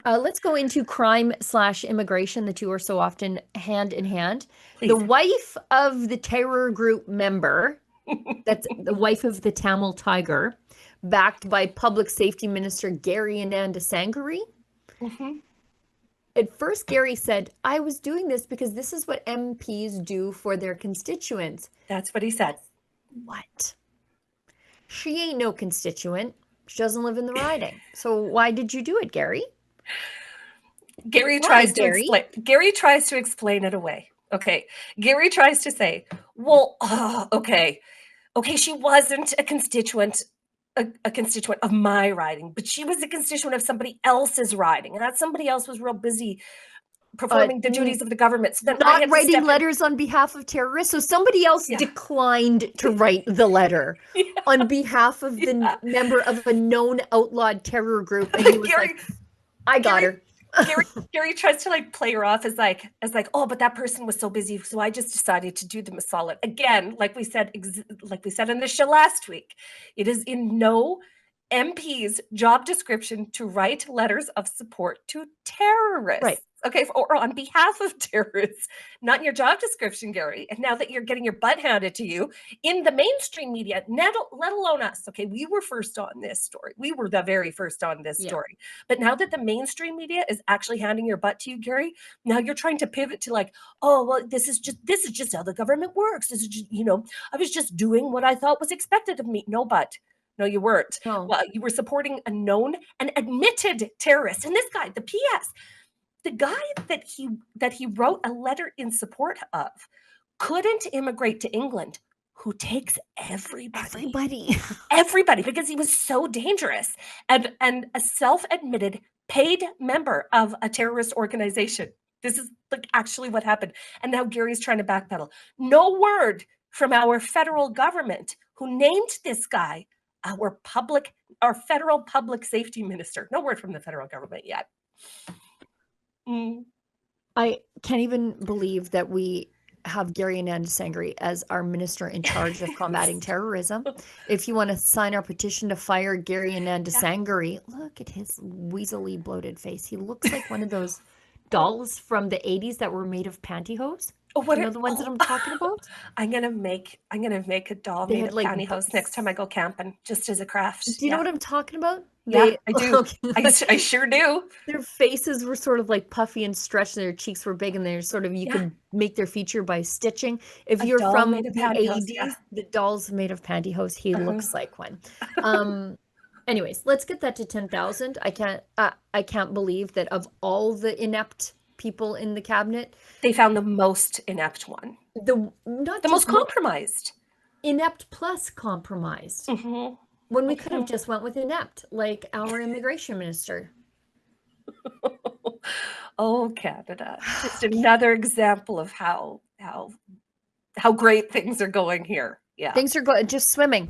Let's go into crime/immigration. The two are so often hand in hand. Please. The wife of the terror group member, that's the wife of the Tamil Tiger, backed by Public Safety Minister Gary Anandasangaree. Mm-hmm. At first, Gary said, I was doing this because this is what MPs do for their constituents. That's what he said. What? She ain't no constituent. She doesn't live in the riding. So why did you do it, Gary? Gary tries to explain it away. Okay. Gary tries to say, well, okay, she wasn't a constituent of my riding, but she was a constituent of somebody else's riding, and that somebody else was real busy performing the duties of the government. So then not writing letters on behalf of terrorists. So somebody else declined to write the letter on behalf of the member of a known outlawed terror group, and he was like, I got her. Gary tries to like play her off as like, oh, but that person was so busy, so I just decided to do them a solid. Again, like we said in the show last week, it is in no MP's job description to write letters of support to terrorists. Right. Okay, or on behalf of terrorists, not in your job description, Gary. And now that you're getting your butt handed to you in the mainstream media, let alone us, okay, we were first on this story. We were the very first on this story. But now that the mainstream media is actually handing your butt to you, Gary, now you're trying to pivot to like, oh, well, this is just how the government works. This is just, I was just doing what I thought was expected of me. No, you weren't. No. Well, you were supporting a known and admitted terrorist. And this guy, the PS, the guy that he wrote a letter in support of couldn't immigrate to England, who takes everybody because he was so dangerous and a self-admitted paid member of a terrorist organization. This is like actually what happened. And now Gary's trying to backpedal. No word from our federal government who named this guy our federal public safety minister. No word from the federal government yet. I can't even believe that we have Gary Anandasangaree as our minister in charge of combating terrorism. If you want to sign our petition to fire Gary Anandasangaree, look at his weaselly bloated face. He looks like one of those dolls from the 80s that were made of pantyhose. Oh, what the ones that I'm talking about? I'm gonna make a doll made of pantyhose next time I go camping, just as a craft. Do you know what I'm talking about? Yeah, I do. I sure do. Their faces were sort of like puffy and stretched, and their cheeks were big, and they're sort of, you could make their feature by stitching. If you're from the 80s, the dolls made of pantyhose, he looks like one. Anyways, let's get that to 10,000. I can't believe that of all the inept people in the cabinet, they found the most inept one. The most compromised. Inept plus compromised. Mm-hmm. When we could have just went with inept, like our immigration minister. Oh, Canada. Just another example of how great things are going here. Yeah. Things are just swimming.